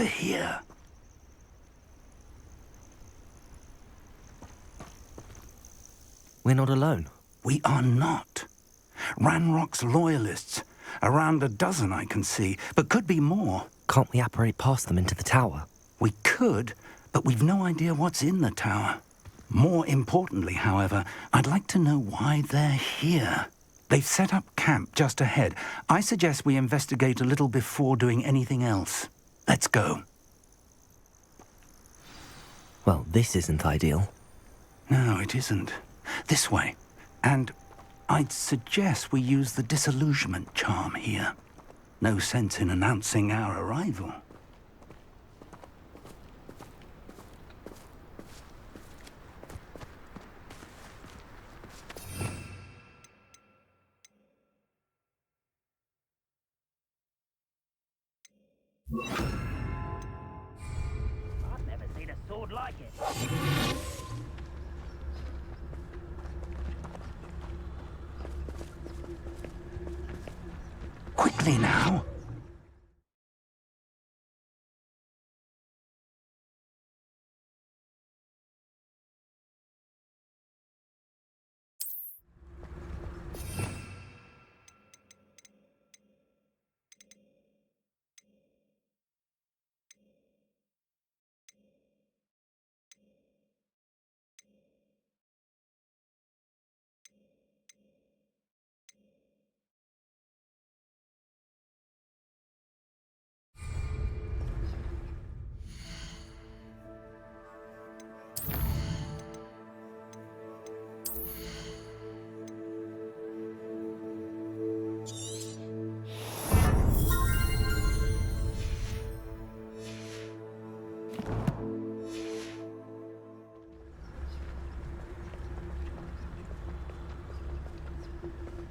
over here. We're not alone. We are not. Ranrock's loyalists. Around a dozen I can see, but could be more. Can't we apparate past them into the tower? We could, but we've no idea what's in the tower. More importantly, however, I'd like to know why they're here. They've set up camp just ahead. I suggest we investigate a little before doing anything else. Let's go. Well, this isn't ideal. No, it isn't. This way. And I'd suggest we use the disillusionment charm here. No sense in announcing our arrival. I've never seen a sword like it. Quickly now.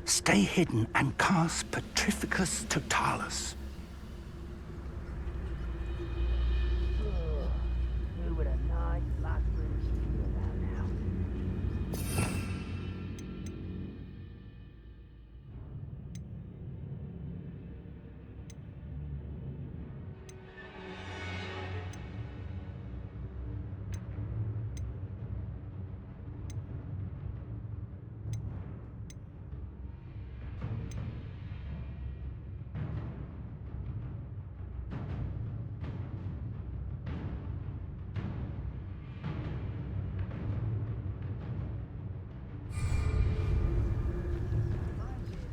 Stay hidden and cast Petrificus Totalis. Who would a nice black British be about now?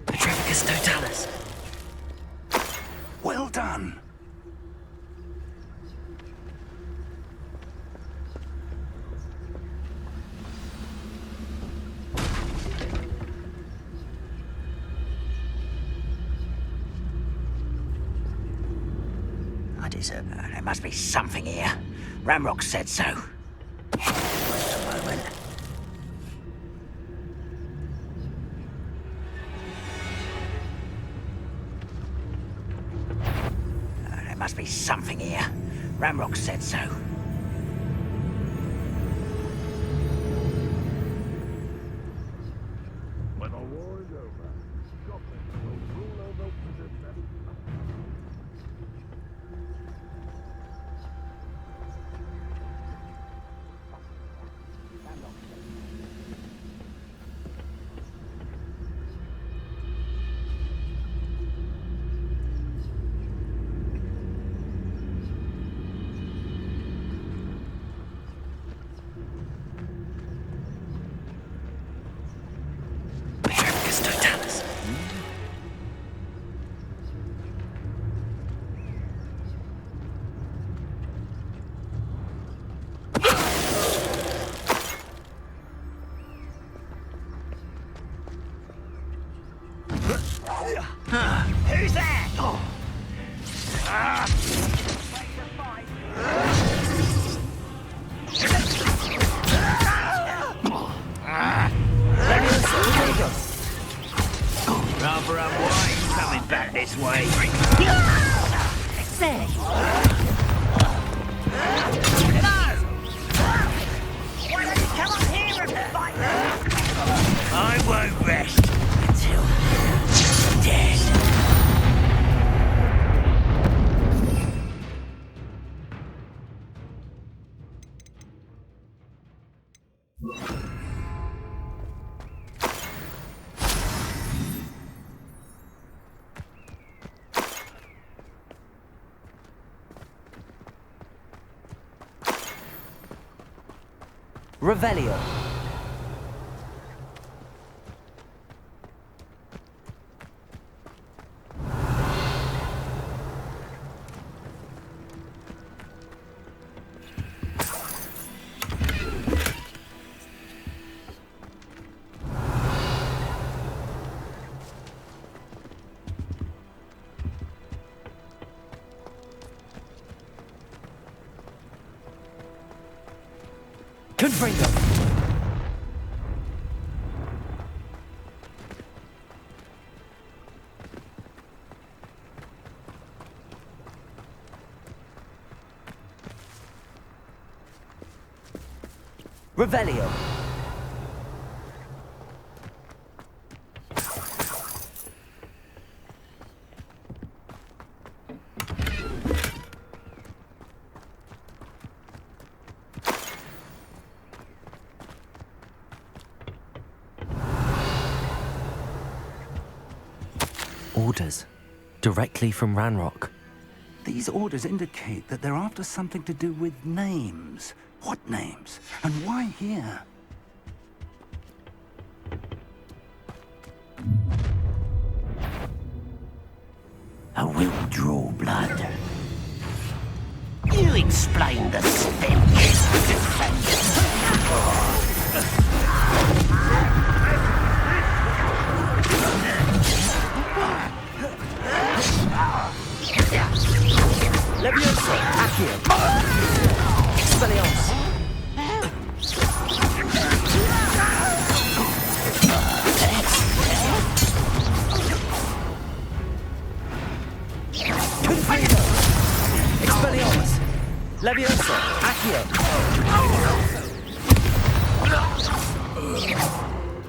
Petrificus Totalis. Well done. There must be something here. Ramrock said so. Wait a moment. There must be something here. Ramrock said so. When the war is over, Scotland will rule over Wizardry. Revelio. Confringo. Revelio. Orders. Directly from Ranrock. These orders indicate that they're after something to do with names. What names? And why here? I will draw blood. You explain the stench. Levioso. Accio. Expelliarmus. Confringo. Expelliarmus. Levioso. Accio.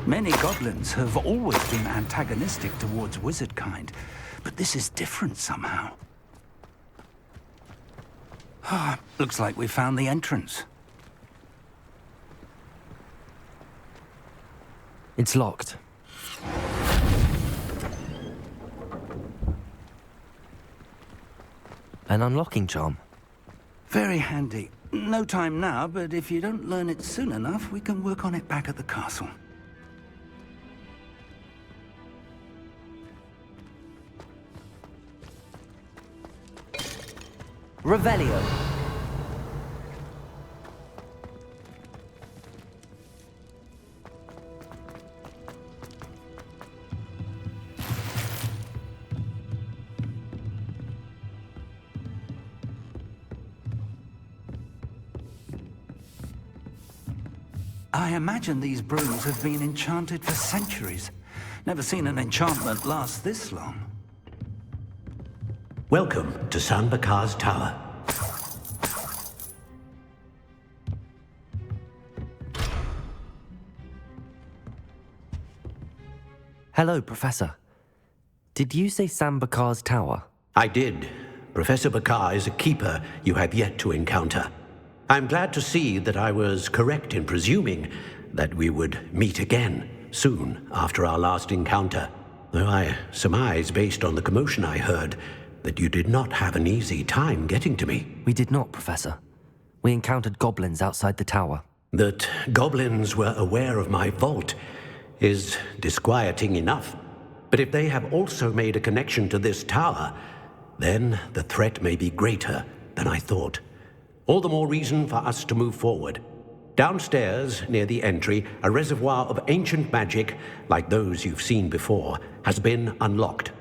Many goblins have always been antagonistic towards wizard kind, but this is different somehow. Looks like we found the entrance. It's locked. An unlocking charm. Very handy. No time now, but if you don't learn it soon enough, we can work on it back at the castle. Revelio. I imagine these brooms have been enchanted for centuries. Never seen an enchantment last this long. Welcome to San Bakar's Tower. Hello, Professor. Did you say Sam Bakar's tower? I did. Professor Bakar is a keeper you have yet to encounter. I'm glad to see that I was correct in presuming that we would meet again soon after our last encounter, though I surmise, based on the commotion I heard, that you did not have an easy time getting to me. We did not, Professor. We encountered goblins outside the tower. That goblins were aware of my vault is disquieting enough. But if they have also made a connection to this tower, then the threat may be greater than I thought. All the more reason for us to move forward. Downstairs, near the entry, a reservoir of ancient magic, like those you've seen before, has been unlocked.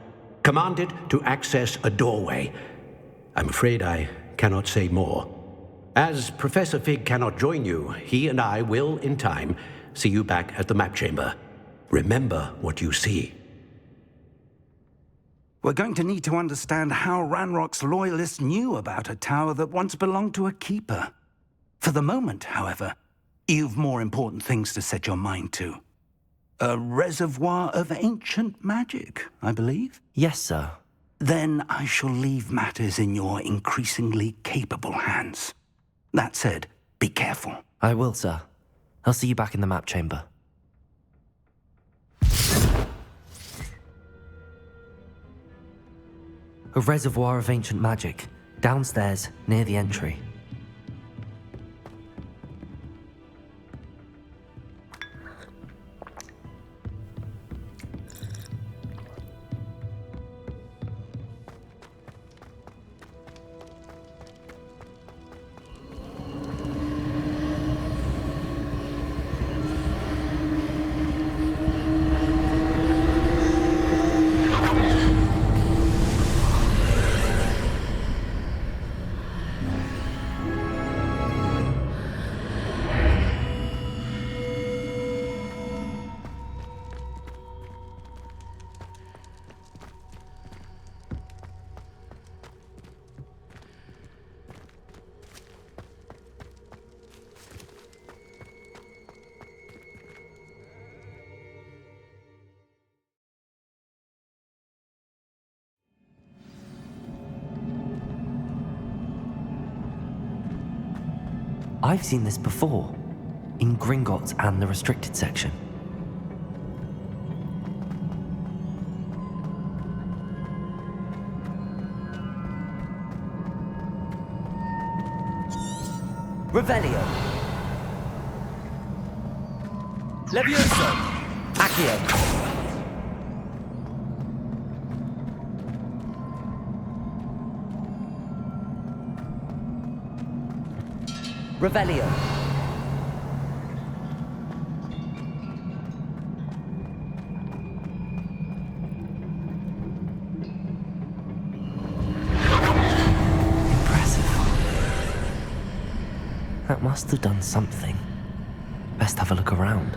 Commanded to access a doorway. I'm afraid I cannot say more. As Professor Fig cannot join you, he and I will, in time, see you back at the map chamber. Remember what you see. We're going to need to understand how Ranrock's loyalists knew about a tower that once belonged to a keeper. For the moment, however, you've more important things to set your mind to. A reservoir of ancient magic, I believe? Yes, sir. Then I shall leave matters in your increasingly capable hands. That said, be careful. I will, sir. I'll see you back in the map chamber. A reservoir of ancient magic, downstairs, near the entry. I've seen this before, in Gringotts and the restricted section. Revelio. Levioso. Accio. Revelio. That must have done something. Best have a look around.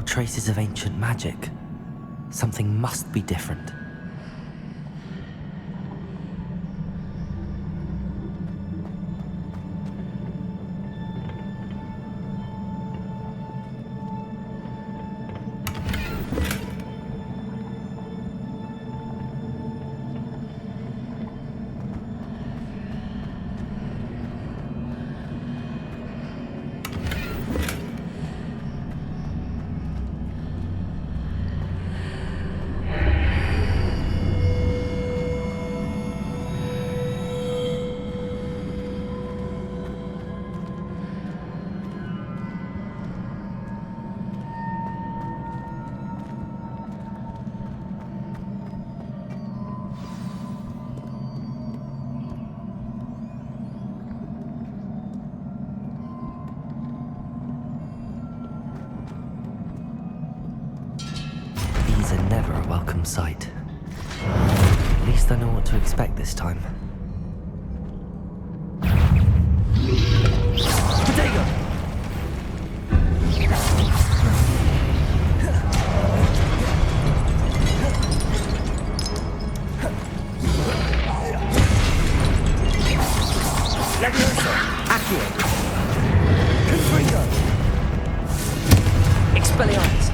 Traces of ancient magic. Something must be different. Never a welcome sight. At least I know what to expect this time. Potato! Levioso! Accio! Confringo! Expelliarmus!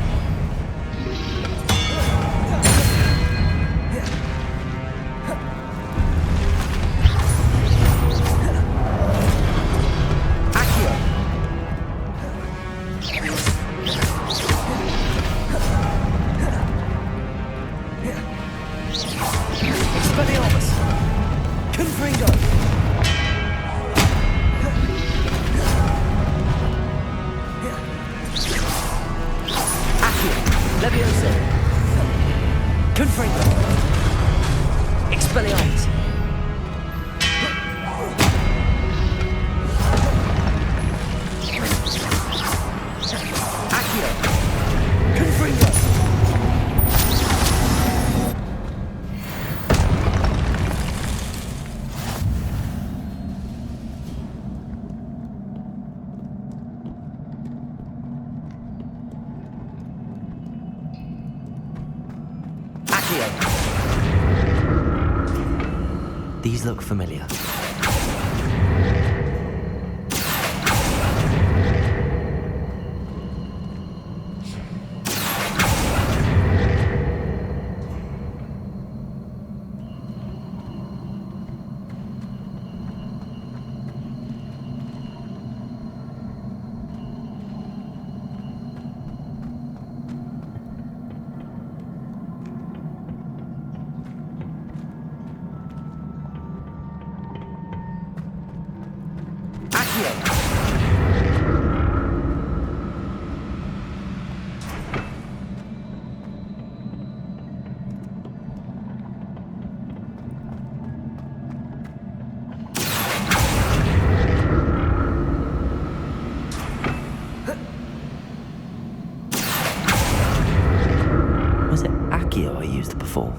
These look familiar. before.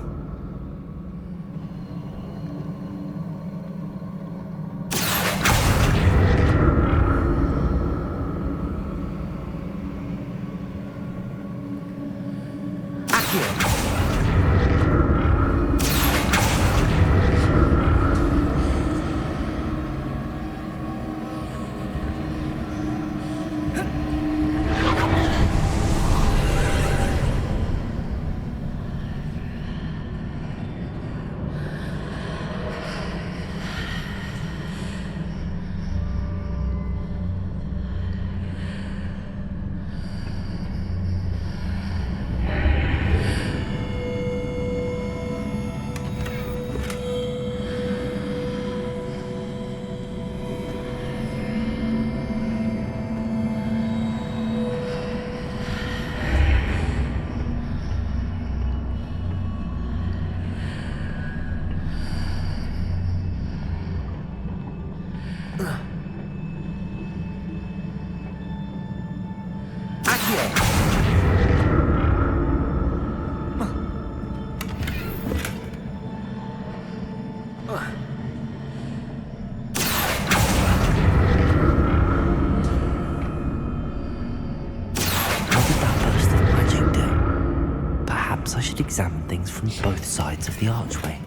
I should examine things from both sides of the archway.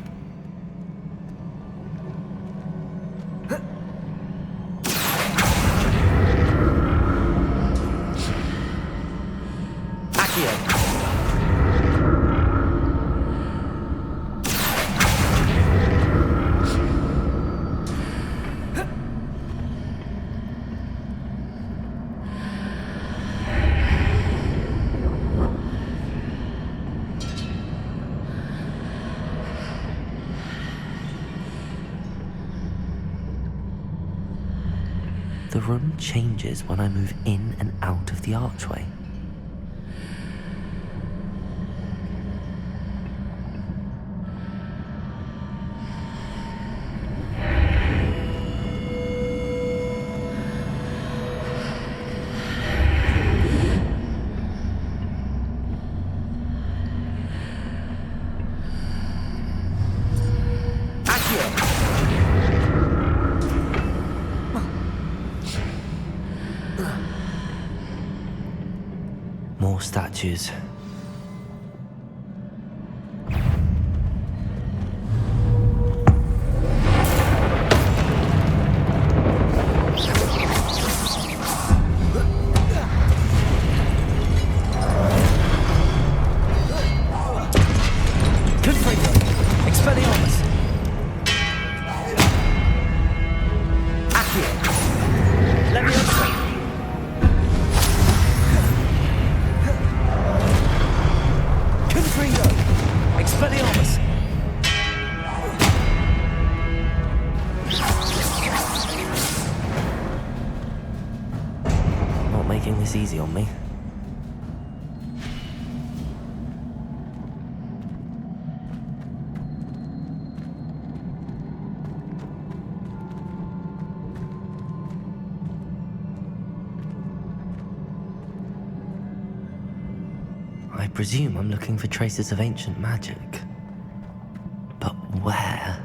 The room changes when I move in and out of the archway. More statues. Making this easy on me. I presume I'm looking for traces of ancient magic. But where?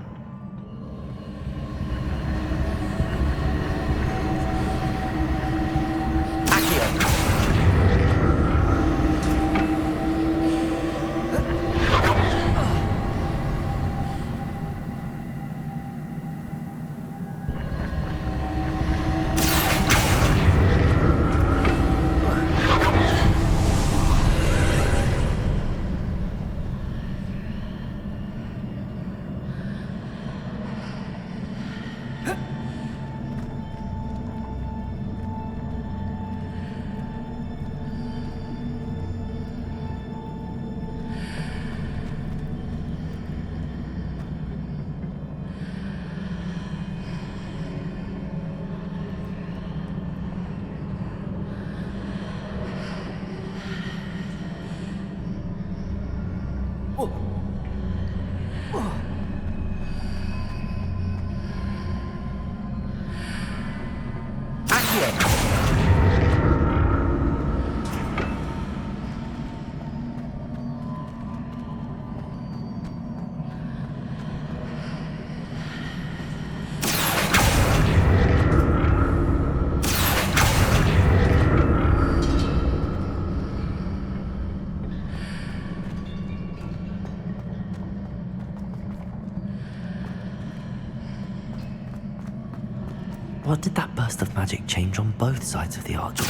did that burst of magic change on both sides of the archway?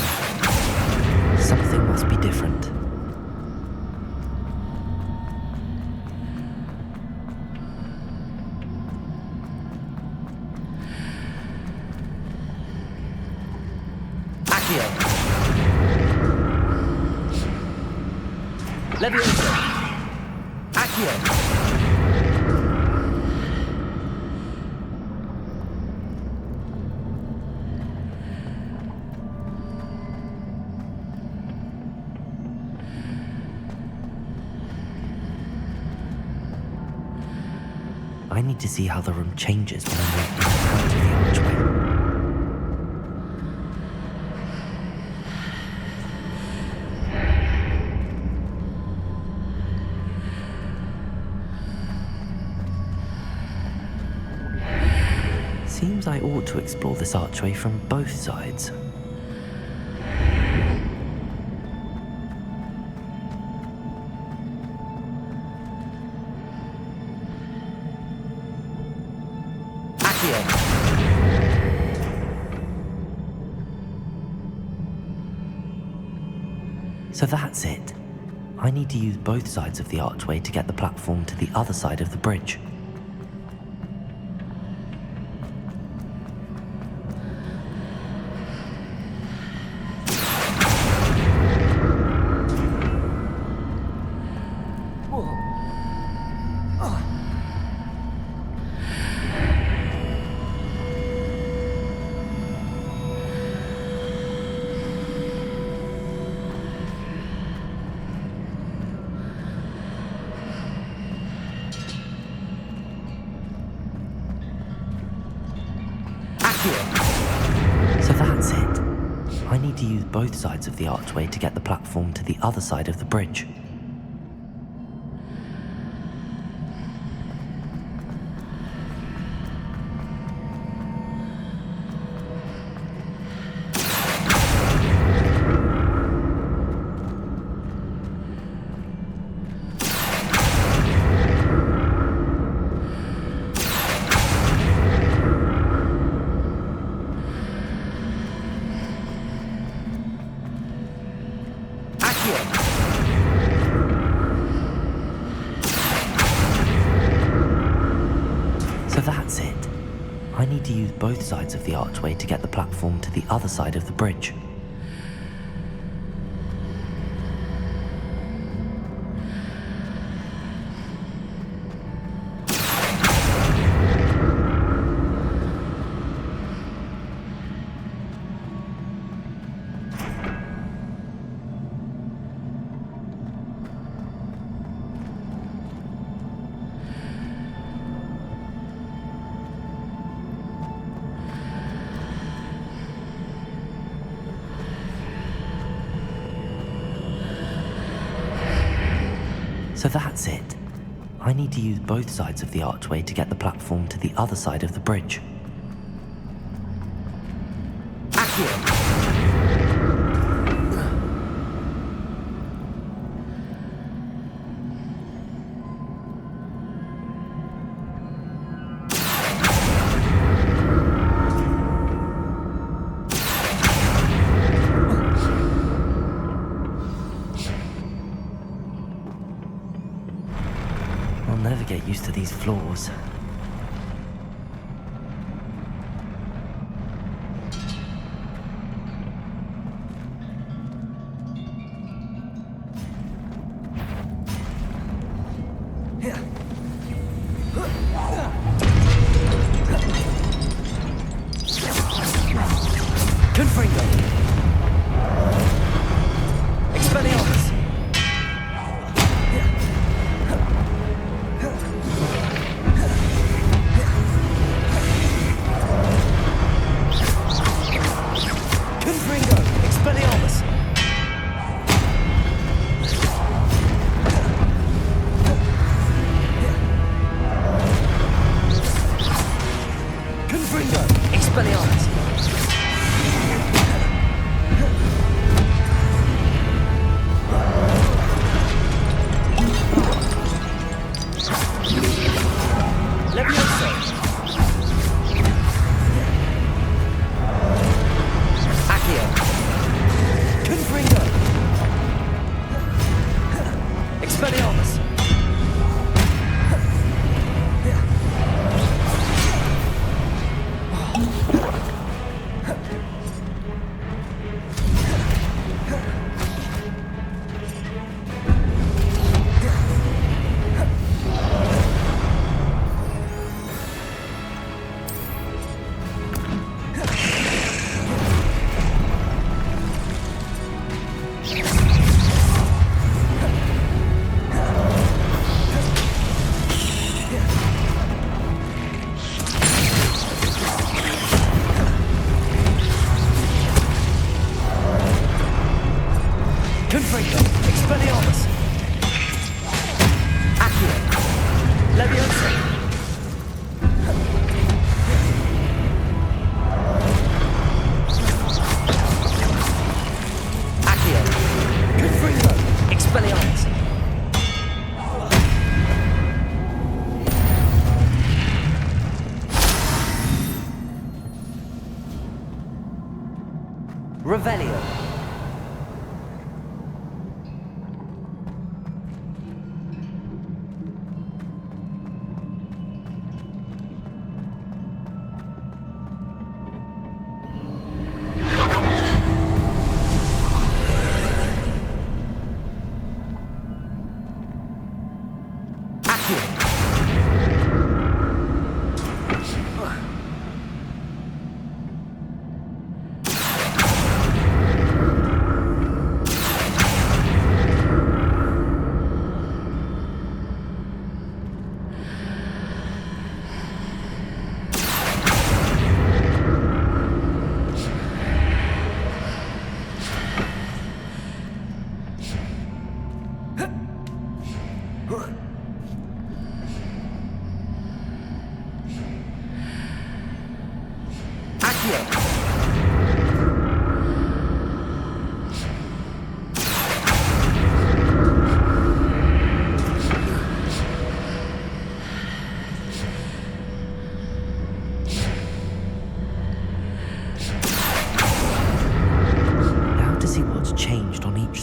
Something must be different. Accio. Levioso. Accio. I need to see how the room changes when I move in and out of the archway. Seems I ought to explore this archway from both sides. So that's it. I need to use both sides of the archway to get the platform to the other side of the bridge. So that's it. I need to use both sides of the archway to get the platform to the other side of the bridge. So that's it. I need to use both sides of the archway to get the platform to the other side of the bridge. So that's it. I need to use both sides of the archway to get the platform to the other side of the bridge. I'll never get used to these floors. Confringo. Expelliarmus. Confringo. Expelliarmus. Accio. Leviosa. Expelliarmus. Revelio.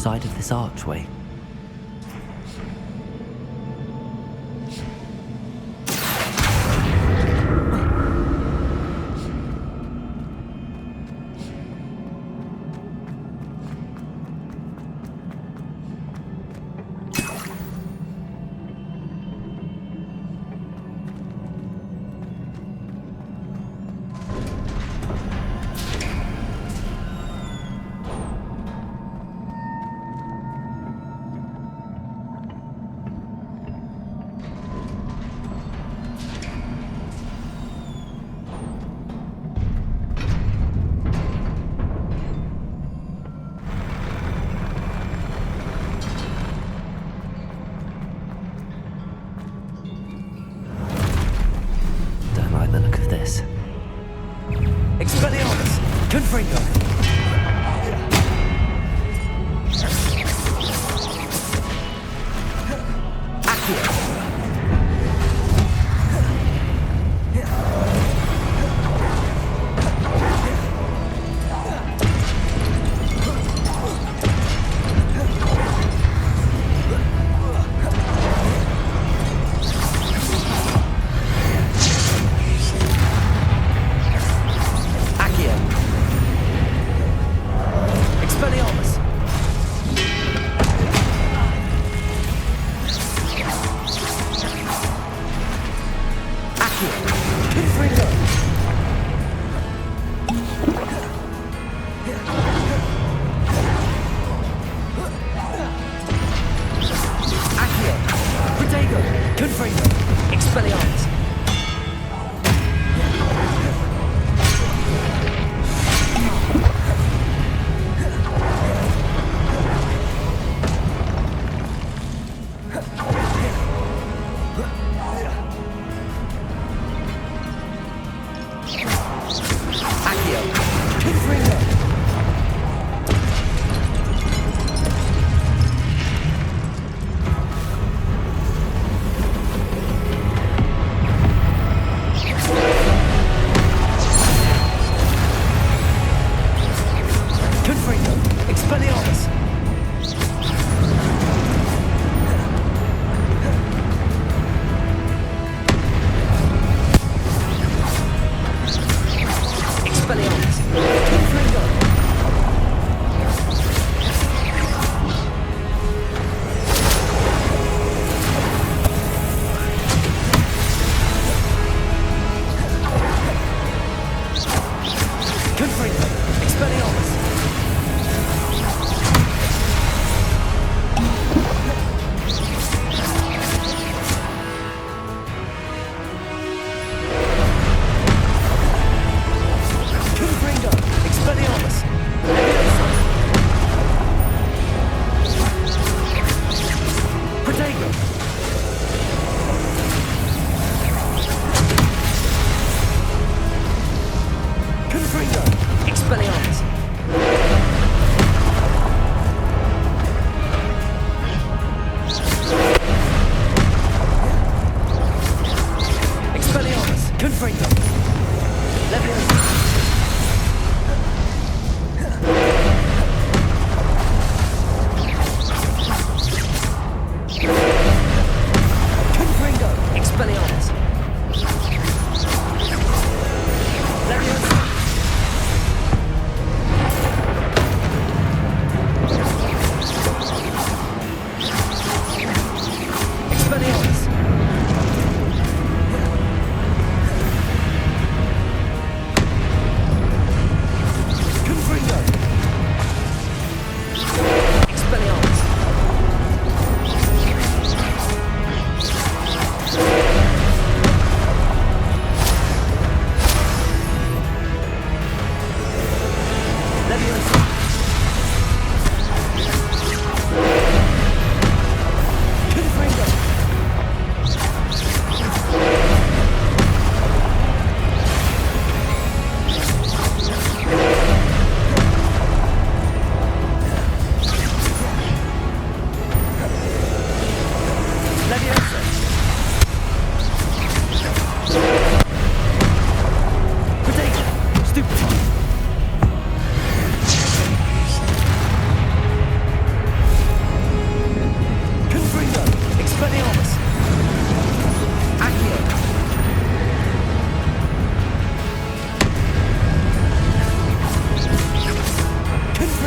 Side of this archway.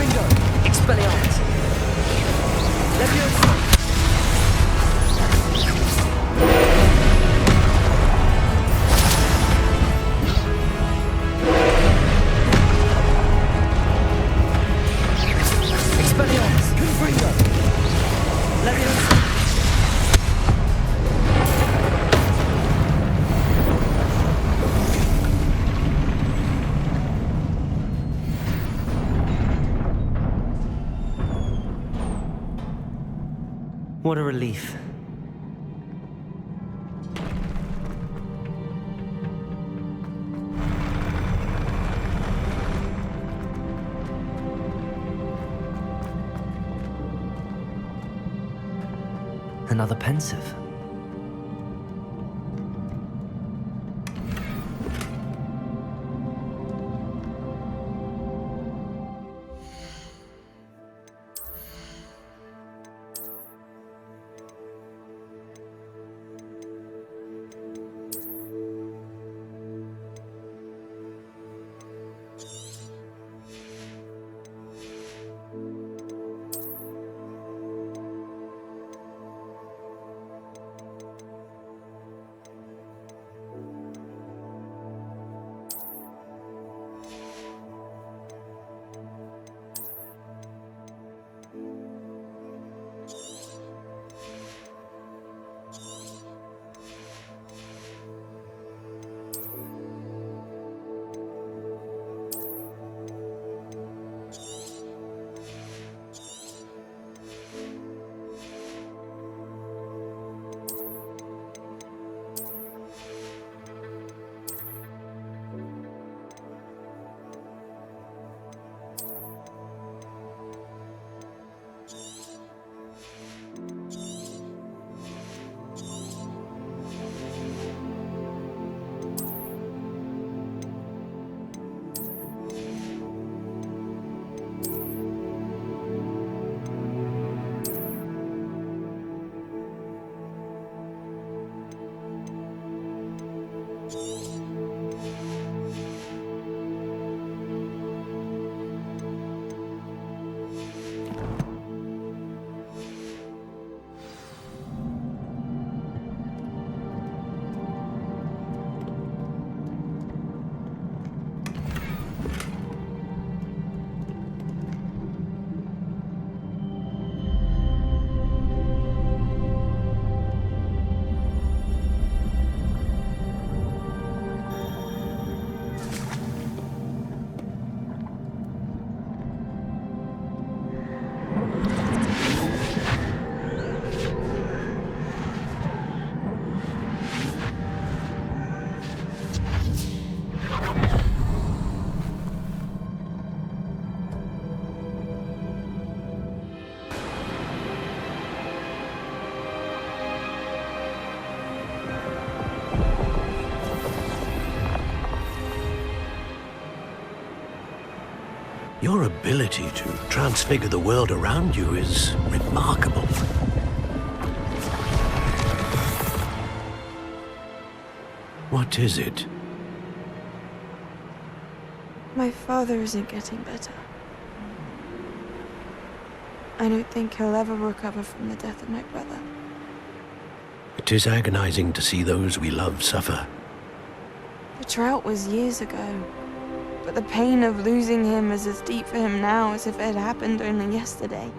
Confringo! Expelliarmus! Leviosa! Expelliarmus! Confringo! Leviosa! What a relief. Another pensive. Your ability to transfigure the world around you is remarkable. What is it? My father isn't getting better. I don't think he'll ever recover from the death of my brother. It is agonizing to see those we love suffer. The drought was years ago, but the pain of losing him is as deep for him now as if it had happened only yesterday.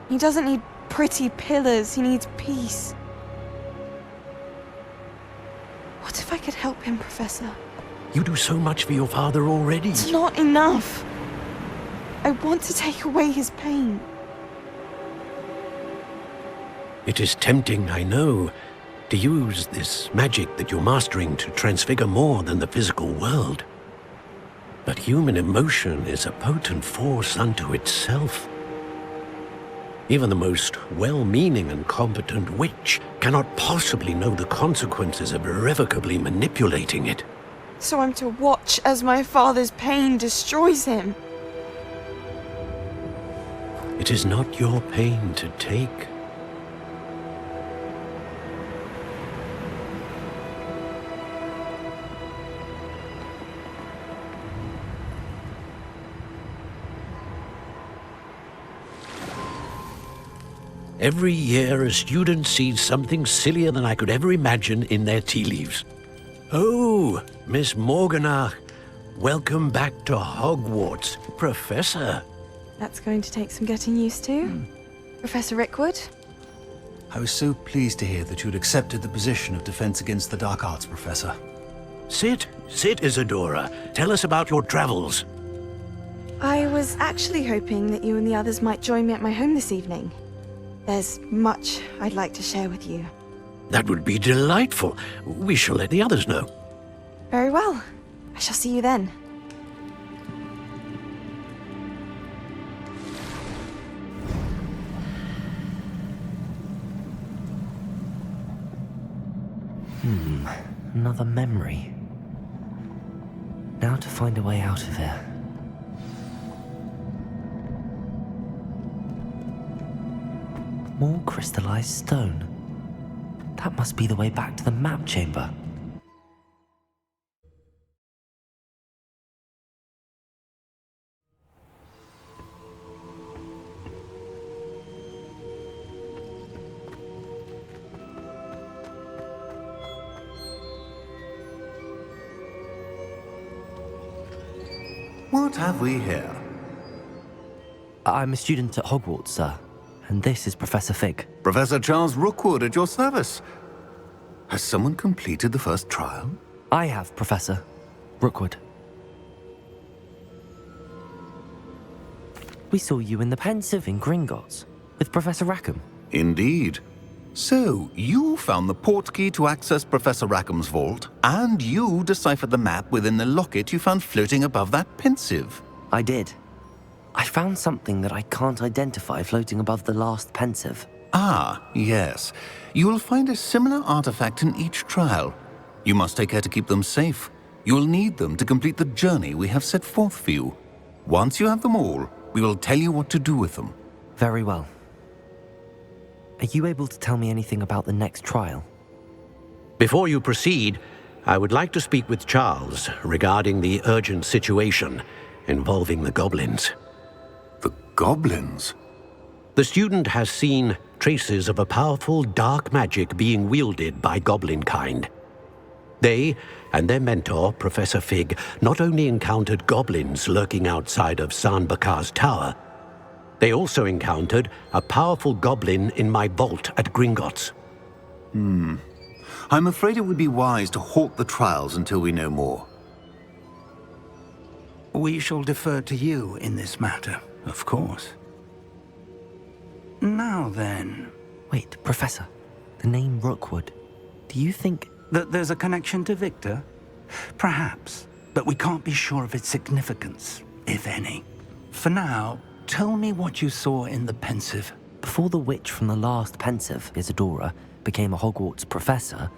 He doesn't need pretty pillars, he needs peace. What if I could help him, Professor? You do so much for your father already. It's not enough. I want to take away his pain. It is tempting, I know, to use this magic that you're mastering to transfigure more than the physical world. But human emotion is a potent force unto itself. Even the most well-meaning and competent witch cannot possibly know the consequences of irrevocably manipulating it. So I'm to watch as my father's pain destroys him. It is not your pain to take. Every year, a student sees something sillier than I could ever imagine in their tea leaves. Oh, Miss Morganach, welcome back to Hogwarts, Professor. That's going to take some getting used to. Professor Rickwood? I was so pleased to hear that you'd accepted the position of Defense Against the Dark Arts, Professor. Sit, Isadora. Tell us about your travels. I was actually hoping that you and the others might join me at my home this evening. There's much I'd like to share with you. That would be delightful. We shall let the others know. Very well. I shall see you then. Another memory. Now to find a way out of here. More crystallized stone. That must be the way back to the map chamber. What have we here? I'm a student at Hogwarts, sir. And this is Professor Fig. Professor Charles Rookwood at your service. Has someone completed the first trial? I have, Professor Rookwood. We saw you in the Pensive in Gringotts with Professor Rackham. Indeed. So, you found the portkey to access Professor Rackham's vault, and you deciphered the map within the locket you found floating above that Pensive. I did. I found something that I can't identify floating above the last Pensive. Ah, yes. You will find a similar artifact in each trial. You must take care to keep them safe. You will need them to complete the journey we have set forth for you. Once you have them all, we will tell you what to do with them. Very well. Are you able to tell me anything about the next trial? Before you proceed, I would like to speak with Charles regarding the urgent situation involving the goblins. The goblins? The student has seen traces of a powerful dark magic being wielded by goblin kind. They and their mentor, Professor Fig, not only encountered goblins lurking outside of San Bakar's tower, they also encountered a powerful goblin in my vault at Gringotts. I'm afraid it would be wise to halt the trials until we know more. We shall defer to you in this matter, of course. Now then... Wait, Professor. The name Rookwood. Do you think... that there's a connection to Victor? Perhaps, but we can't be sure of its significance, if any. For now, tell me what you saw in the Pensive. Before the witch from the last Pensive, Isadora, became a Hogwarts professor,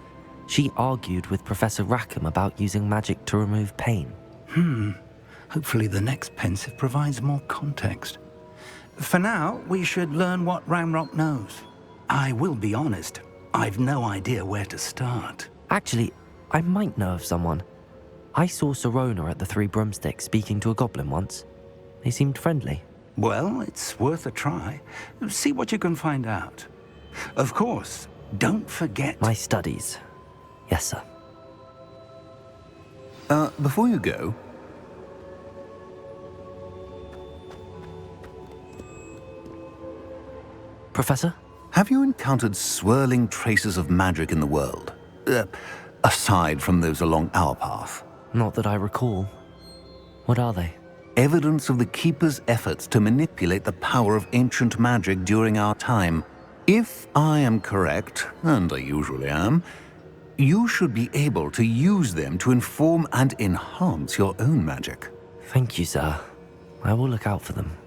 she argued with Professor Rackham about using magic to remove pain. Hopefully the next Pensive provides more context. For now, we should learn what Ramrock knows. I will be honest, I've no idea where to start. Actually, I might know of someone. I saw Sirona at the Three Broomsticks speaking to a goblin once. They seemed friendly. Well, it's worth a try. See what you can find out. Of course, don't forget... My studies. Yes, sir. Before you go... Professor? Have you encountered swirling traces of magic in the world? Aside from those along our path? Not that I recall. What are they? Evidence of the Keeper's efforts to manipulate the power of ancient magic during our time. If I am correct, and I usually am, you should be able to use them to inform and enhance your own magic. Thank you, sir. I will look out for them.